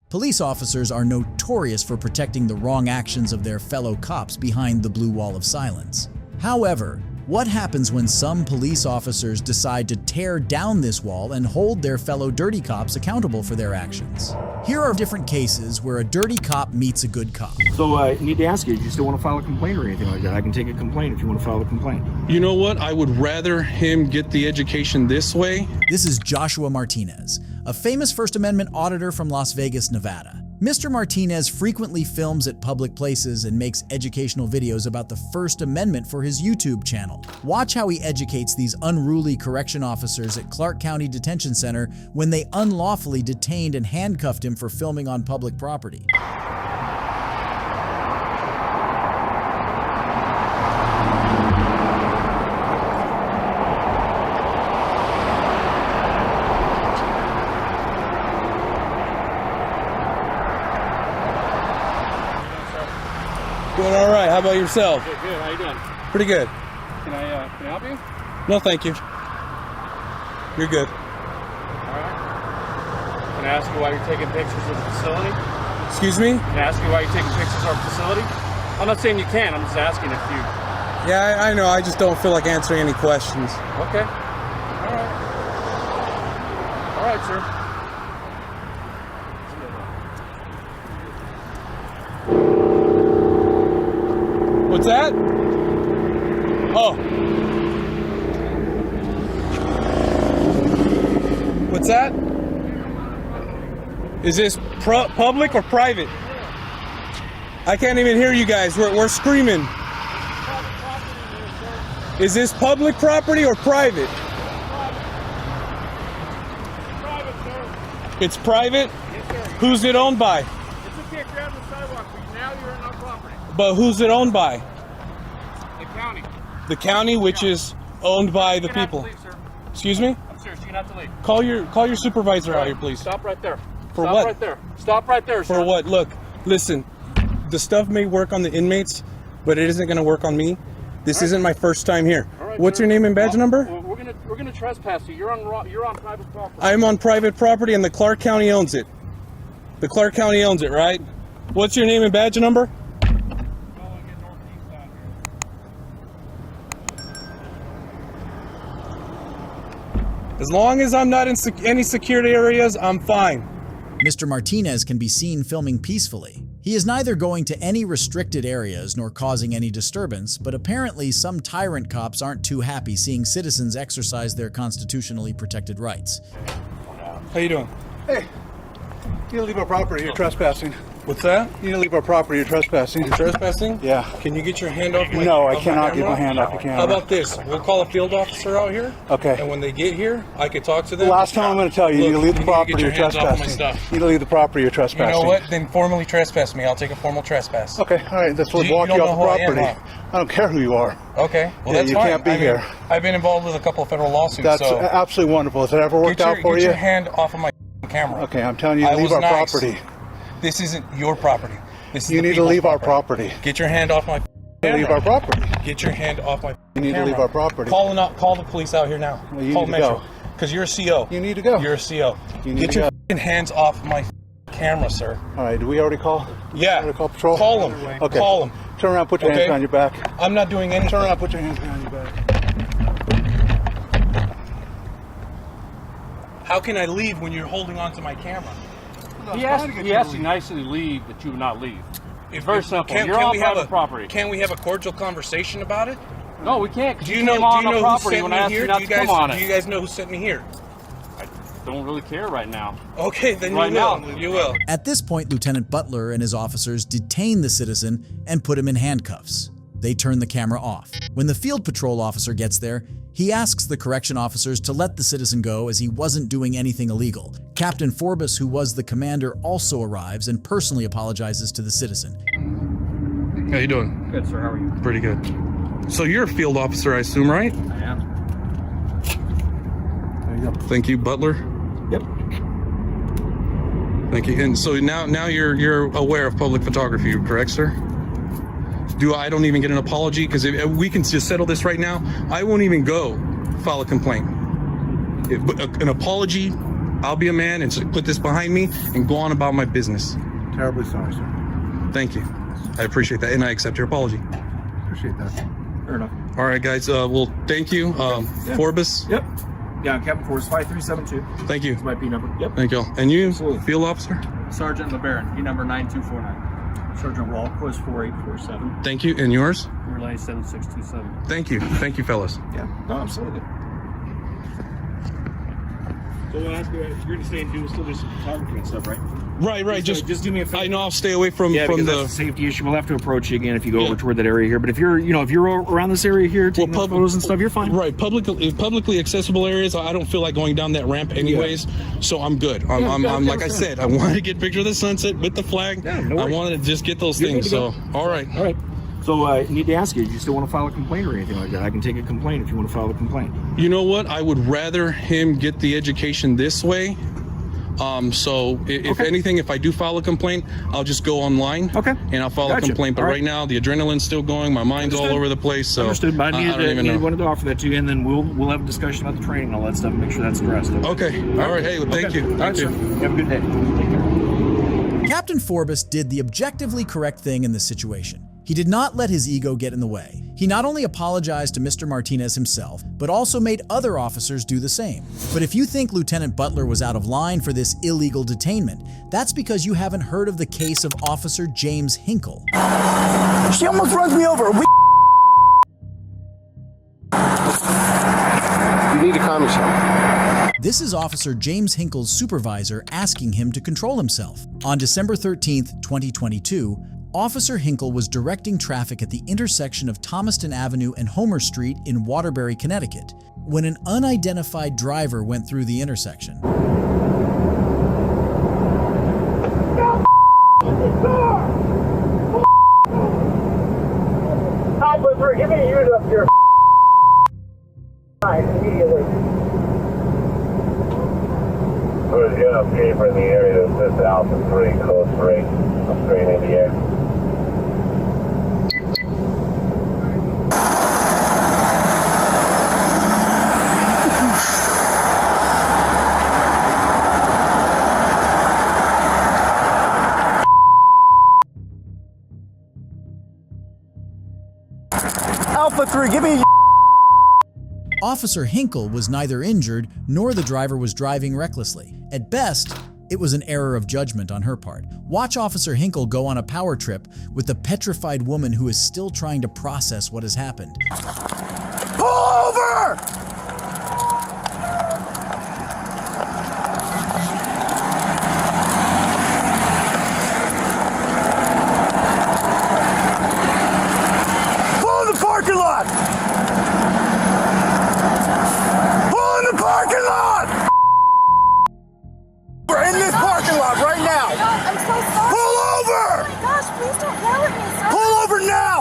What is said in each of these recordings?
Police officers are notorious for protecting the wrong actions of their fellow cops behind the blue wall of silence. However, what happens when some police officers decide to tear down this wall and hold their fellow dirty cops accountable for their actions? Here are different cases where a dirty cop meets a good cop. So I need to ask you, do you still want to file a complaint or anything like that? I can take a complaint if you want to file a complaint. You know what? I would rather him get the education this way. This is Joshua Martinez, a famous First Amendment auditor from Las Vegas, Nevada. Mr. Martinez frequently films at public places and makes educational videos about the First Amendment for his YouTube channel. Watch how he educates these unruly correction officers at Clark County Detention Center when they unlawfully detained and handcuffed him for filming on public property. Doing all right. How about yourself? Good, good. How you doing? Pretty good. Can I help you? No, thank you. You're good. All right. Can I ask you why you're taking pictures of the facility? Excuse me? Can I ask you why you're taking pictures of the facility? I'm not saying you can. I'm just asking if you... Yeah, I know. I just don't feel like answering any questions. Okay. All right. All right, sir. What's that? Oh. What's that? Is this public or private? I can't even hear you guys. We're screaming. Is this public property or private? Private, sir. It's private? Yes, sir. Who's it owned by? It's okay if you're on the sidewalk, but now you're on our property. But who's it owned by? The county. The county, which is owned by the You're gonna have to people. leave, sir. Excuse me? I'm serious. You're gonna have to leave. Call your supervisor out here, please. Stop right there. For Stop what? right there. Stop right there, sir. For what? Look, listen, the stuff may work on the inmates, but it isn't going to work on me. This isn't my first time here. All right, What's sir. your name and badge number? Well, we're gonna trespass you. You're on private property. I'm on private property and the Clark County owns it. The Clark County owns it, right? What's your name and badge number? As long as I'm not in any security areas, I'm fine. Mr. Martinez can be seen filming peacefully. He is neither going to any restricted areas nor causing any disturbance, but apparently some tyrant cops aren't too happy seeing citizens exercise their constitutionally protected rights. How you doing? Hey, you need to leave our property. You're trespassing. What's that? You need to leave our property. You're trespassing. You're trespassing? Yeah. Can you get your hand off my No, I off cannot get camera? my hand off the camera. How about this? We'll call a field officer out here. Okay. And when they get here, I could talk to them. The last time I'm going to tell you, you need to leave the property. Get You're your hands off my trespassing. stuff. You need to leave the property. You're trespassing. You know what? Then formally trespass me. I'll take a formal trespass. Okay, all right. That's what You walk don't you know off who I the am, property. huh? I don't care who you are. Okay. Well, Yeah, that's you fine. can't be here. I've been involved with a couple of federal lawsuits. That's so absolutely wonderful. Has it ever worked out for get you? your hand off of my camera. Okay, I'm telling you to I leave was our nice. property. This isn't your property. This is You the need to people's leave our property. Get your hand off my camera. Leave our property. Get your hand off my You need to leave camera. our property. Call the police out here now. Well, you Call need to Metro. go. Because you're a CO. You need to go. You're a CO. You need Get to your go. f***ing hands off my camera, sir. All right, did we already call? Yeah. Already call patrol? Call them. Okay. Call them. Turn around, put your hands Okay. behind your back. I'm not doing anything. Turn around, put your hands behind your back. How can I leave when you're holding on to my camera? He asked you nicely to leave, but you would not leave. It's very simple. Can You're on we have private property. Can we have a cordial conversation about it? No, we can't. 'Cause Do you you know? came Do on you the know who property sent when me I asked here? you not Do you to guys? come on Do it. you guys know who sent me here? Don't really care right now. Okay, then Right you will. now. You will. At this point, Lieutenant Butler and his officers detain the citizen and put him in handcuffs. They turn the camera off. When the field patrol officer gets there, he asks the correction officers to let the citizen go as he wasn't doing anything illegal. Captain Forbes, who was the commander, also arrives and personally apologizes to the citizen. How you doing? Good, sir. How are you? Pretty good. So you're a field officer, I assume, right? I am. There you go. Thank you, Butler. Yep. Thank you. And so now you're aware of public photography, correct, sir? I don't even get an apology? Because we can just settle this right now. I won't even go file a complaint. An apology I'll be a man and put this behind me and go on about my business. Terribly sorry, sir. Thank you. I appreciate that, and I accept your apology. Appreciate that. Fair enough. All right, guys. Well, thank you. Forbes. Yep. Yeah, I'm Captain Force 5372. Thank you. That's my P number. Yep. Thank you. And you, Absolutely. field officer. Sergeant LeBaron, P number 9249. Sergeant Walquist 4847. Thank you. And yours? Relay 7627. Thank you. Thank you, fellas. Yeah. No, absolutely. So you're going to stay and still do some photography and stuff, right? Right. Just do me a favor. I know I'll stay away from Yeah, because the. that's a safety issue. We'll have to approach you again if you go over toward that area here. But if you're around this area here, taking photos and stuff, you're fine. Right, publicly accessible areas. I don't feel like going down that ramp anyways, so I'm good. I'm like I said, I wanted to get a picture of the sunset with the flag. Yeah, no I worries. wanted to just get those You're things. good to So, go. all right. All right. So I need to ask you, do you still want to file a complaint or anything like that? I can take a complaint if you want to file a complaint. You know what? I would rather him get the education this way. So if anything, if I do file a complaint, I'll just go online. Okay. And I'll file a Gotcha. complaint. But All right right. now, the adrenaline's still going. My mind's all Understood. over the place. So Understood. But I don't even know. wanted to offer that to you, and then we'll have a discussion about the training and all that stuff and make sure that's addressed. Okay. All right. Hey, well, thank you. All right, Thank you. sir. Have a good day. Take care. Captain Forbes did the objectively correct thing in this situation. He did not let his ego get in the way. He not only apologized to Mr. Martinez himself, but also made other officers do the same. But if you think Lieutenant Butler was out of line for this illegal detainment, that's because you haven't heard of the case of Officer James Hinkle. She almost runs me over. You need to calm yourself. This is Officer James Hinkle's supervisor asking him to control himself. On December 13th, 2022, Officer Hinkle was directing traffic at the intersection of Thomaston Avenue and Homer Street in Waterbury, Connecticut, when an unidentified driver went through the intersection. Alpha, give me a unit up here. Immediately. Who's unit paper in the area that says Alpha 3, close range, straight in the air. Alpha 3, give me a Officer Hinkle was neither injured nor the driver was driving recklessly. At best, it was an error of judgment on her part. Watch Officer Hinkle go on a power trip with the petrified woman who is still trying to process what has happened. pull over! Pull in the parking lot! Pull in the parking lot! We're in this parking lot right now! I'm so sorry. Pull over! Oh my gosh, please don't yell at me, sir. Pull over now!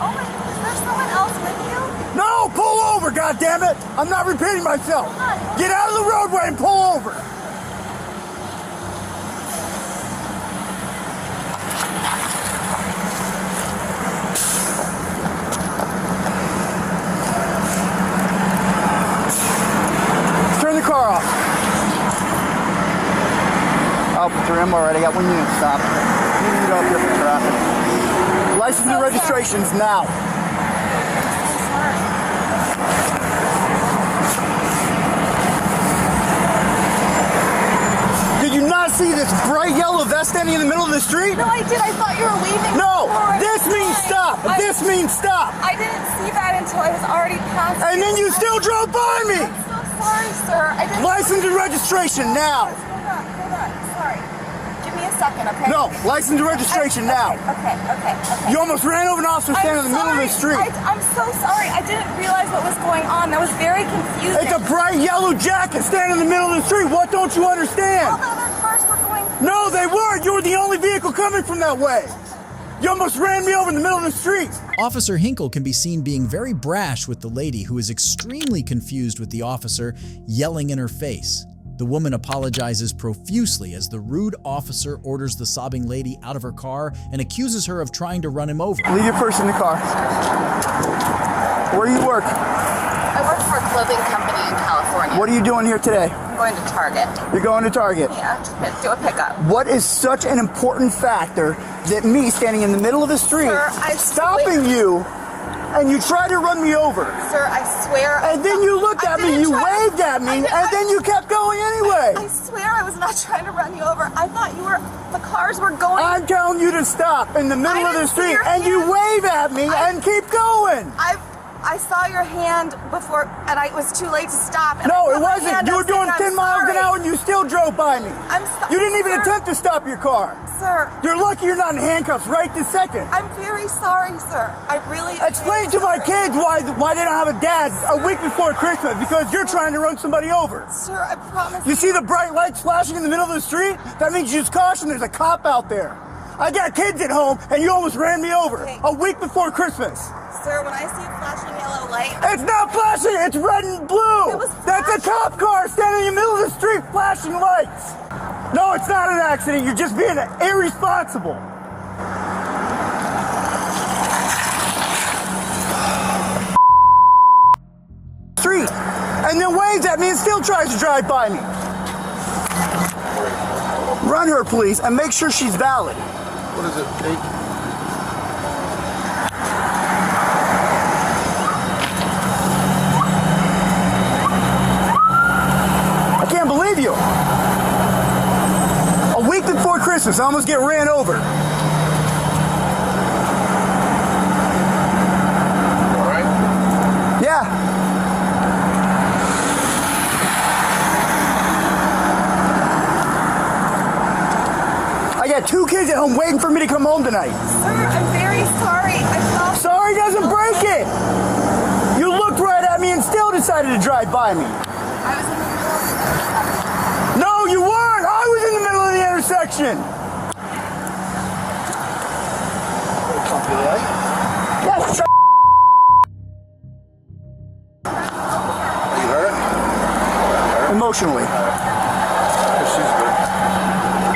Oh my, is there someone else with you? No, pull over, goddammit! I'm not repeating myself. Get out of the roadway and pull over. Turn the car off. Officer, I'm alright. I got 1 unit stop. You need to get up here for traffic. License and registrations now. Did you not see this bright yellow vest standing in the middle of the street? No, I did. I thought you were waving. No, forward. this means stop. This means stop. I didn't see that until I was already past. And then you still drove by me. I'm so sorry, sir. I didn't. License and registration now. Hold on. Sorry. Give me a second, okay? No, license and registration now. Okay. You almost ran over an officer standing in the middle of the street. I'm so sorry. I didn't realize what was going on. That was very confusing. It's a bright yellow jacket standing in the middle of the street. What don't you All understand? the other cars were going. No, they weren't. You were the only vehicle coming from that way. You almost ran me over in the middle of the street. Officer Hinkle can be seen being very brash with the lady who is extremely confused with the officer yelling in her face. The woman apologizes profusely as the rude officer orders the sobbing lady out of her car and accuses her of trying to run him over. Leave your purse in the car. Where do you work? I work for a clothing company in California. What are you doing here today? I'm going to Target. You're going to Target. Yeah, to do a pickup. What is such an important factor that me standing in the middle of the street, Sir, stopping you, and you try to run me over? Sir, I swear. And then you looked at me, you waved at me, and then you kept going anyway. I swear I was not trying to run you over. I thought the cars were going. I'm telling you to stop in the middle of the street, and you wave at me and keep going. I saw your hand before, and it was too late to stop. And No, it wasn't. You were doing 10 miles an hour, and you still drove by me. I'm sorry. You didn't even attempt to stop your car. Sir. You're lucky you're not in handcuffs right this second. I'm very sorry, sir. I really. Explain to my kids why they don't have a dad a week before Christmas, because you're trying to run somebody over. Sir, I promise. You see the bright lights flashing in the middle of the street? That means use caution. There's a cop out there. I got kids at home, and you almost ran me over a week before Christmas. Sir, when I see a flashing yellow light. It's not flashing, it's red and blue. It was That's a cop car standing in the middle of the street flashing lights. No, it's not an accident. You're just being irresponsible. Street, and then waves at me and still tries to drive by me. Run her, please, and make sure she's valid. What is it? I can't believe you. A week before Christmas, I almost get ran over. All right? Yeah. I got 2 kids at home waiting for me to come home tonight. Sir, I'm very sorry. Sorry doesn't break it. You looked right at me and still decided to drive by me. I was in the middle of the. No, you weren't. I was in the middle of the intersection. Yes. You hurt? Emotionally.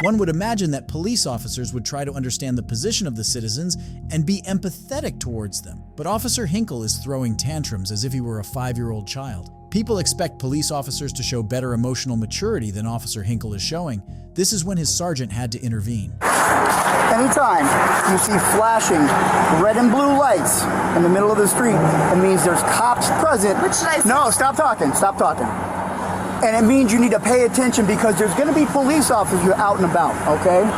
One would imagine that police officers would try to understand the position of the citizens and be empathetic towards them. But Officer Hinkle is throwing tantrums as if he were a 5-year-old child. People expect police officers to show better emotional maturity than Officer Hinkle is showing. This is when his sergeant had to intervene. Anytime you see flashing red and blue lights in the middle of the street, it means there's cops present. What should I say? No, stop talking. Stop talking. And it means you need to pay attention because there's going to be police officers out and about, okay?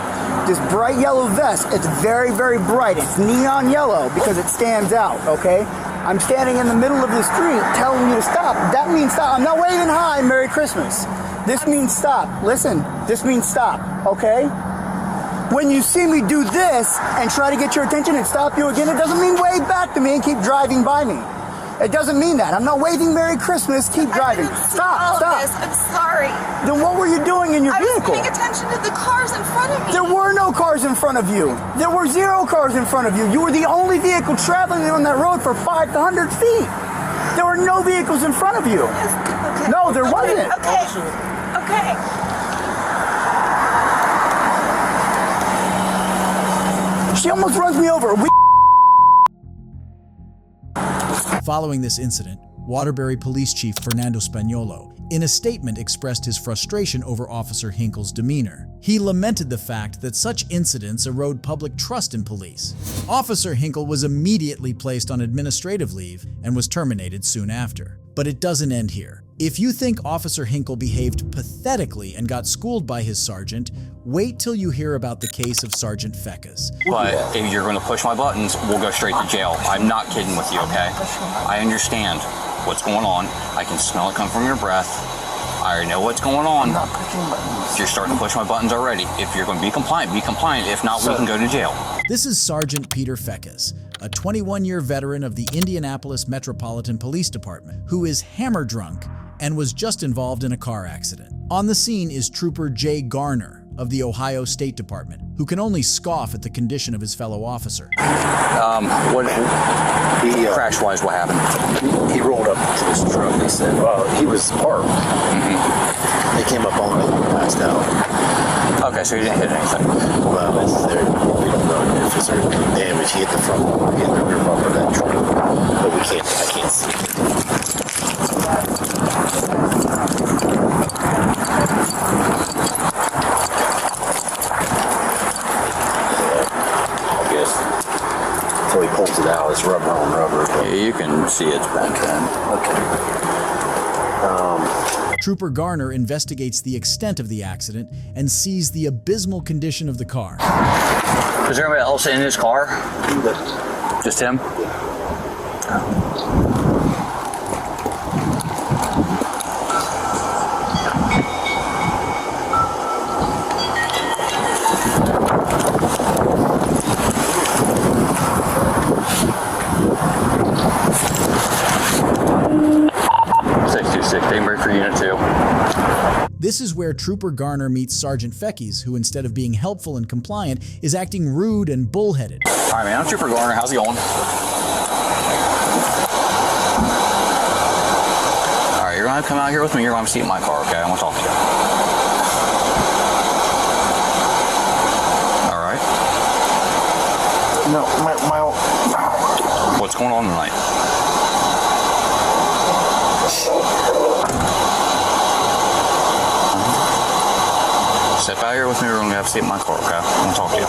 This bright yellow vest, it's very, very bright. It's neon yellow because it stands out, okay? I'm standing in the middle of the street telling you to stop. That means stop. I'm not waving hi, Merry Christmas. This means stop. Listen, this means stop, okay? When you see me do this and try to get your attention and stop you again, it doesn't mean wave back to me and keep driving by me. It doesn't mean that. I'm not waving Merry Christmas. Keep driving. Stop. Stop. I'm sorry. Then what were you doing in your vehicle? I was paying attention to the cars in front of me. There were no cars in front of you. There were 0 cars in front of you. You were the only vehicle traveling on that road for 500 feet. There were no vehicles in front of you. Okay. No, there wasn't. Okay. Okay. She almost runs me over. Following this incident, Waterbury Police Chief Fernando Spagnolo, in a statement, expressed his frustration over Officer Hinkle's demeanor. He lamented the fact that such incidents erode public trust in police. Officer Hinkle was immediately placed on administrative leave and was terminated soon after. But it doesn't end here. If you think Officer Hinkle behaved pathetically and got schooled by his sergeant, wait till you hear about the case of Sergeant Feckus. But if you're going to push my buttons, we'll go straight to jail. I'm not kidding with you, okay? I understand what's going on. I can smell it come from your breath. I already know what's going on. I'm not pushing buttons. You're starting to push my buttons already. If you're going to be compliant, be compliant. If not, we can go to jail. This is Sergeant Peter Feckus, a 21-year veteran of the Indianapolis Metropolitan Police Department, who is hammer drunk and was just involved in a car accident. On the scene is Trooper Jay Garner of the Ohio State Department, who can only scoff at the condition of his fellow officer. Crash-wise, what happened? He rolled up to this truck. They said, he was parked. They came up on him and passed out. Okay, so he didn't hit anything. Well, we don't know if there's any damage. He hit the front, he hit the rear bumper of that truck, but I can't see. until he pulls it out. It's rubber on rubber. Yeah, you can see it's bent in. Okay. Trooper Garner investigates the extent of the accident and sees the abysmal condition of the car. Is there anybody else in his car? Just him? This is where Trooper Garner meets Sergeant Feckes, who instead of being helpful and compliant, is acting rude and bullheaded. All right, man, I'm Trooper Garner. How's it going? All right, you're gonna come out here with me. You're gonna see in my car, okay? I want to talk to you. All right. No, What's going on tonight? Step out here with me, we're gonna have a seat in my car, okay? I want to talk to you.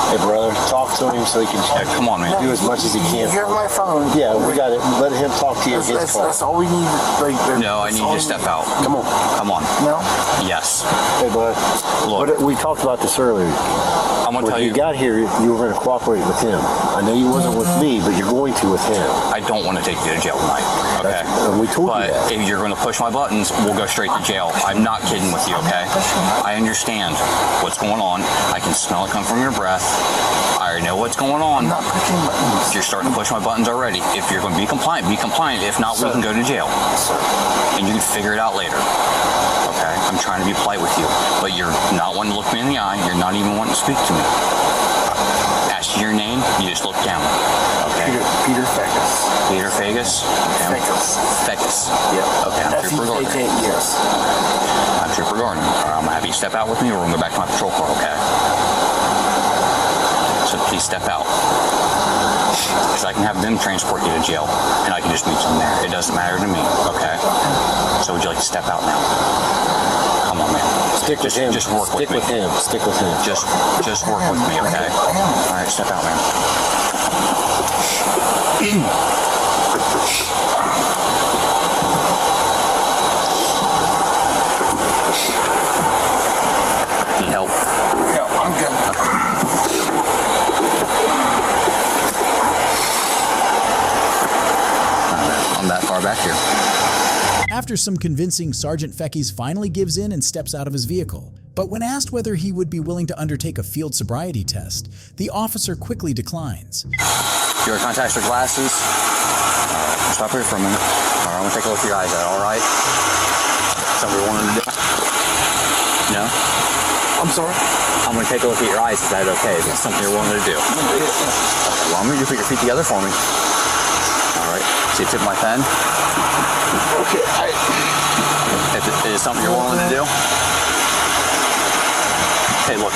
Hey, brother, talk to him so he can come on, man. Do as much as he can. You have my phone. Yeah, we got it. Let him talk to you. That's all we need. No, I need you to step out. Come on. Come on. No? Yes. Hey, bud. Look. We talked about this earlier. I'm gonna tell you. When you got here, you were going to cooperate with him. I know you wasn't with me, but you're going to with him. I don't want to take you to jail tonight, okay? And we told you that. But if you're going to push my buttons, we'll go straight to jail. I'm not kidding with you, okay? I understand what's going on. I can smell it come from your breath. I already know what's going on. I'm not pushing buttons. You're starting to push my buttons already. If you're going to be compliant, be compliant. If not, we can go to jail. And you can figure it out later. Okay? I'm trying to be polite with you. But you're not wanting to look me in the eye. You're not even wanting to speak to me. Ask you your name, you just look down. Okay? Peter Feckes. Peter Feckes? Okay. Feckes. Yeah. Okay, I'm Trooper Garner. Yes. I'm Trooper Garner. I'm going to have you step out with me or we're going to go back to my patrol car, okay? So please step out. Because I can have them transport you to jail, and I can just meet you there. It doesn't matter to me, okay? So would you like to step out now? Come on, man. Stick with him. Just work with me. Stick with him. Just work with me, okay? All right, step out, man. Need help? No, I'm good. I'm that far back here. After some convincing, Sergeant Feckes finally gives in and steps out of his vehicle. But when asked whether he would be willing to undertake a field sobriety test, the officer quickly declines. Your contacts or glasses? Alright, stop here for a minute. Alright, I'm gonna take a look at your eyes. Is that alright? Something you wanted to do? No? I'm sorry? I'm gonna take a look at your eyes. Is that okay? Is that something you're willing to do? Okay, well, I'm gonna put your feet together for me. Alright, see the tip of my pen? Okay, Is it something you're willing to do? Okay, look,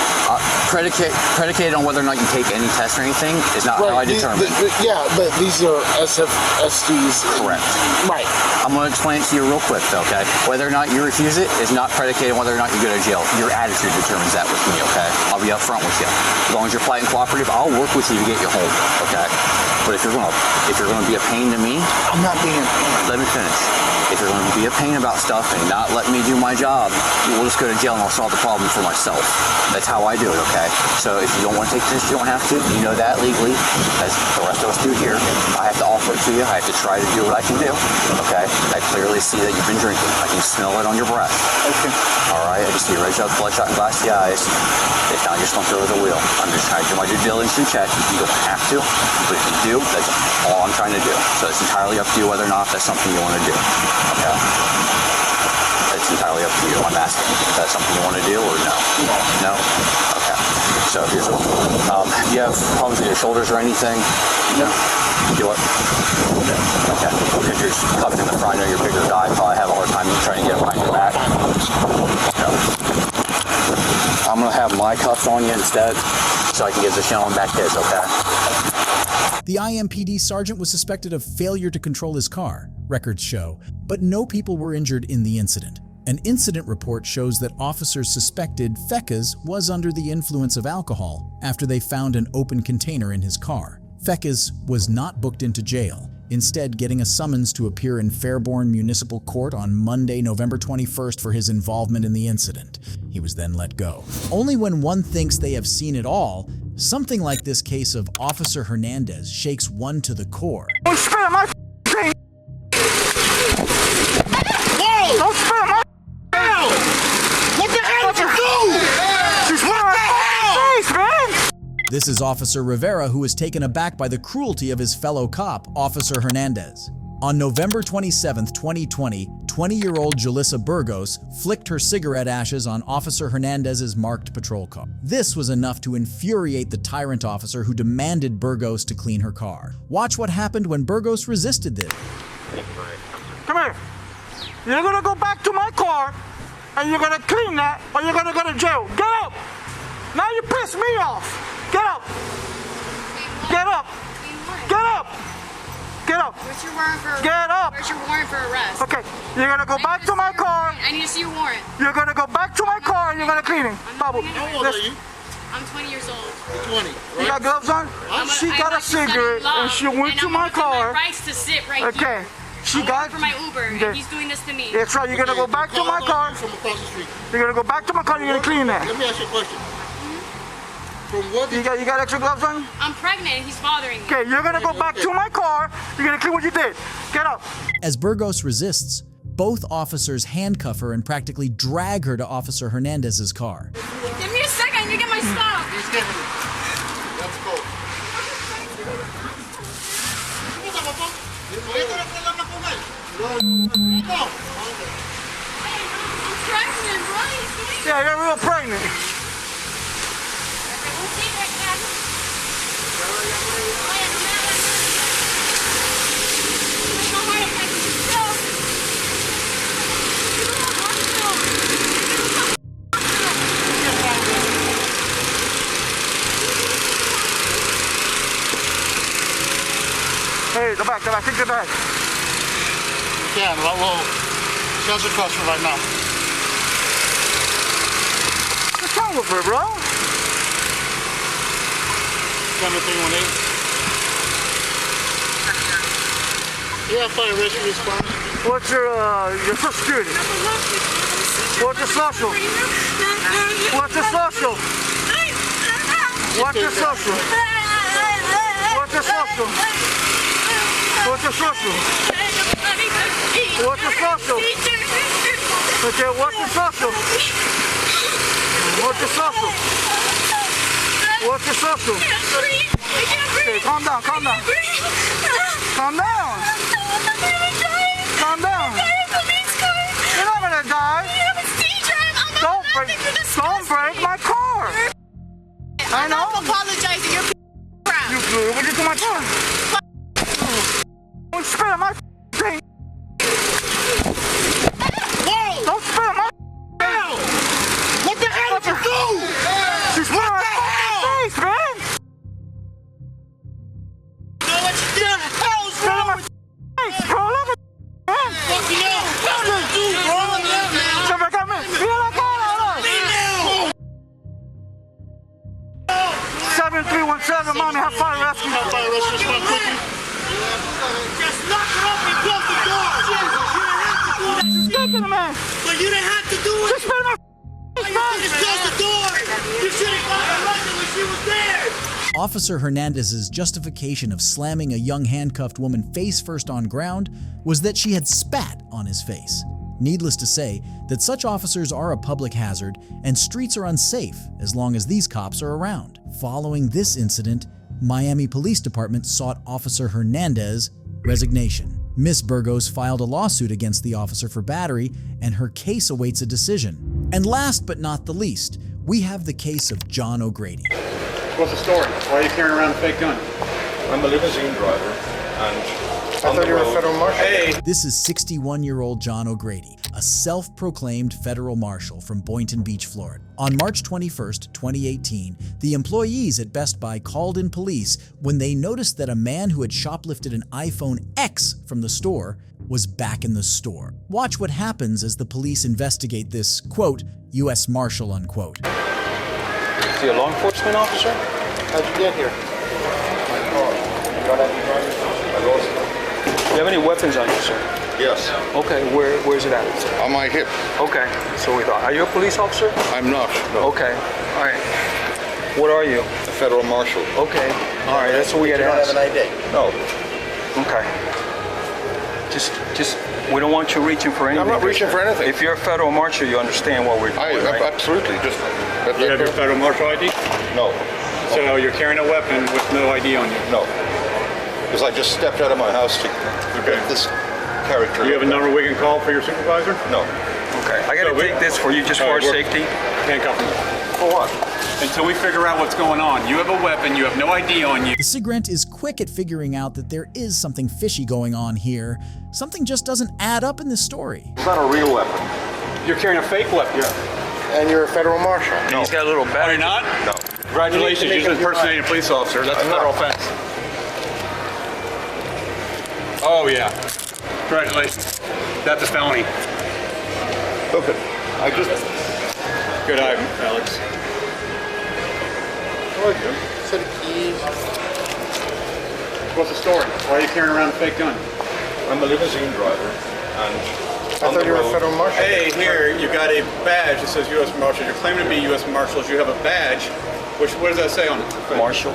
predicated on whether or not you take any test or anything is not how I determine. Yeah, but these are SFSDs. Correct. Right. I'm going to explain it to you real quick, okay? Whether or not you refuse it is not predicated on whether or not you go to jail. Your attitude determines that with me, okay? I'll be upfront with you. As long as you're polite and cooperative, I'll work with you to get you home, okay? But if you're going to be a pain to me, I'm not being a pain. Let me finish. If you're going to be a pain about stuff and not let me do my job, we'll just go to jail and I'll solve the problem for myself. That's how I do it, okay? So if you don't want to take this, you don't have to. You know that legally, as the rest of us do here. I have to offer it to you. I have to try to do what I can do, okay? I clearly see that you've been drinking. I can smell it on your breath. Okay. All right? I can see your red shot, bloodshot, and glassy eyes. If not, you're slumped over the wheel. I'm just trying to do my due diligence and check. You don't have to, but if you do, that's all I'm trying to do. So it's entirely up to you whether or not that's something you want to do. Okay. It's entirely up to you. I'm asking. Is that something you want to do or no? No? Okay. So here's what. Do you have problems with your shoulders or anything? No. You what? Okay. Because you're cuffed in the front. I know you're a bigger guy. Probably have a hard time trying to get behind your back. No. I'm going to have my cuffs on you instead so I can give the gentleman back his, okay? The IMPD sergeant was suspected of failure to control his car, records show, but no people were injured in the incident. An incident report shows that officers suspected Fekkes was under the influence of alcohol after they found an open container in his car. Fekkes was not booked into jail, instead getting a summons to appear in Fairborn Municipal Court on Monday, November 21st for his involvement in the incident. He was then let go. Only when one thinks they have seen it all, something like this case of Officer Hernandez shakes one to the core. Don't spit my thing! Whoa! Don't spit my What the hell did you do? She's wearing my face, man! This is Officer Rivera, who was taken aback by the cruelty of his fellow cop, Officer Hernandez. On November 27, 2020, 20-year-old Julissa Burgos flicked her cigarette ashes on Officer Hernandez's marked patrol car. This was enough to infuriate the tyrant officer who demanded Burgos to clean her car. Watch what happened when Burgos resisted this. Come here. You're gonna go back to my car and you're gonna clean that or you're gonna go to jail. Get up! Now you piss me off! Get up! Get up! Get up! Get up! Where's your warrant for arrest? Get up! Where's your warrant for arrest? Okay, you're gonna go back to my car. I need to see your warrant. You're gonna go back to my car and you're gonna clean it. How old are you? I'm 20 years old. 20. You got gloves on? She got a cigarette and she went to my car. My rights to sit right Okay. here. She got for my Uber, and he's doing this to me. That's right. You're gonna go back to my car. You're gonna go back to my car. You're gonna clean that. Let me ask you a question. From what you got extra gloves on? I'm pregnant and he's bothering me. Okay, you're gonna go back to my car. You're gonna clean what you did. Get up. As Burgos resists, both officers handcuff her and practically drag her to Officer Hernandez's car. Give me a second. I need to get my stuff. He's getting it. Let's go. I'm pregnant, bro. Yeah, you're real pregnant. Hey, go back, take the back. Yeah, but we'll judge the question right now. What's wrong with her, bro? 7318. Yeah, fire rescue response. What's your social security? What's your social? What's your social? What's your social? What's your social? What's your social? What's your social? Okay, what's your social? What's your social? What's your social? Okay, calm down, calm down. Calm down. Calm down. You're not gonna die. Don't break my car. I know. I'm apologizing. You're crap. You blew it into my car. Don't spit on my thing. Whoa! Don't spit on my thing. What the hell did you do? She's wearing my face, man. You know what you did? Hell's wrong with face, bro. Look at man. Fucking hell. What did you do, bro? Somebody come in. Feel like that. 7317, mommy, have fire rescue. Have fire rescue respond quickly. Just lock it up and close the door. Jesus, you didn't have to do that. Look at the man. But you didn't have to do it. Just spit in my face, just close the door. You should have got her right when she was there. Officer Hernandez's justification of slamming a young handcuffed woman face first on ground was that she had spat on his face. Needless to say that such officers are a public hazard and streets are unsafe as long as these cops are around. Following this incident, Miami Police Department sought Officer Hernandez's resignation. Miss Burgos filed a lawsuit against the officer for battery, and her case awaits a decision. And last but not the least, we have the case of John O'Grady. What's the story? Why are you carrying around a fake gun? I'm a limousine driver, and I thought you were a federal marshal. Hey. This is 61-year-old John O'Grady, a self-proclaimed federal marshal from Boynton Beach, Florida. On March 21st, 2018, the employees at Best Buy called in police when they noticed that a man who had shoplifted an iPhone X from the store was back in the store. Watch what happens as the police investigate this, quote, U.S. Marshal, unquote. Is he a law enforcement officer? How'd you get here? Do you have any weapons on you, sir? Yes. Okay, where's it at? On my hip. Okay, so we thought. Are you a police officer? I'm not. No. Okay, all right. What are you? A federal marshal. Okay, all right, that's what we got to ask. You don't have an ID? No. Okay. Just, we don't want you reaching for anything. I'm not reaching for anything. If you're a federal marshal, you understand what we're doing, right? Absolutely. Just. You have your federal marshal ID? No. So you're carrying a weapon with no ID on you? No. Because I just stepped out of my house to get this character. Do you have a number we can call for your supervisor? No. Okay. I got to take this for you just for our safety. Handcuff him. For what? Until we figure out what's going on. You have a weapon, you have no ID on you. The SIGRENT is quick at figuring out that there is something fishy going on here. Something just doesn't add up in this story. It's not a real weapon. You're carrying a fake weapon? Yeah. And you're a federal marshal? No. He's got a little badge. Are you not? No. Congratulations, you just impersonated a police officer. That's a federal offense. Oh, yeah. Congratulations. That's a felony. Look it. I just. Good eye, Alex. What are you? Set of keys. What's the story? Why are you carrying around a fake gun? I'm a limousine driver, and I thought you were a federal marshal. Hey, here, you got a badge that says U.S. Marshal. You're claiming to be U.S. Marshals. You have a badge. What does that say on it? Marshal.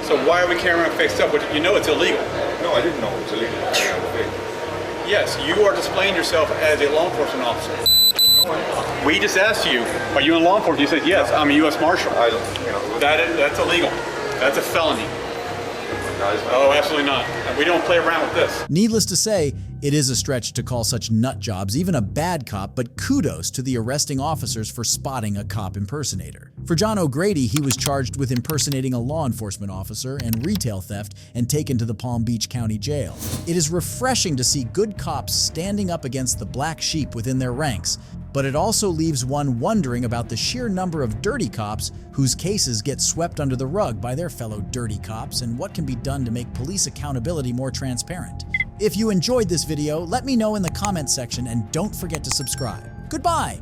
So why are we carrying around fake stuff? You know it's illegal. No, I didn't know it was illegal. Yes, you are displaying yourself as a law enforcement officer. We just asked you, are you in law enforcement? You said, yes, I'm a U.S. Marshal. That's illegal. That's a felony. Oh, absolutely not. We don't play around with this. Needless to say, it is a stretch to call such nut jobs even a bad cop, but kudos to the arresting officers for spotting a cop impersonator. For John O'Grady, he was charged with impersonating a law enforcement officer and retail theft and taken to the Palm Beach County Jail. It is refreshing to see good cops standing up against the black sheep within their ranks, but it also leaves one wondering about the sheer number of dirty cops whose cases get swept under the rug by their fellow dirty cops and what can be done to make police accountability more transparent. If you enjoyed this video, let me know in the comments section and don't forget to subscribe. Goodbye!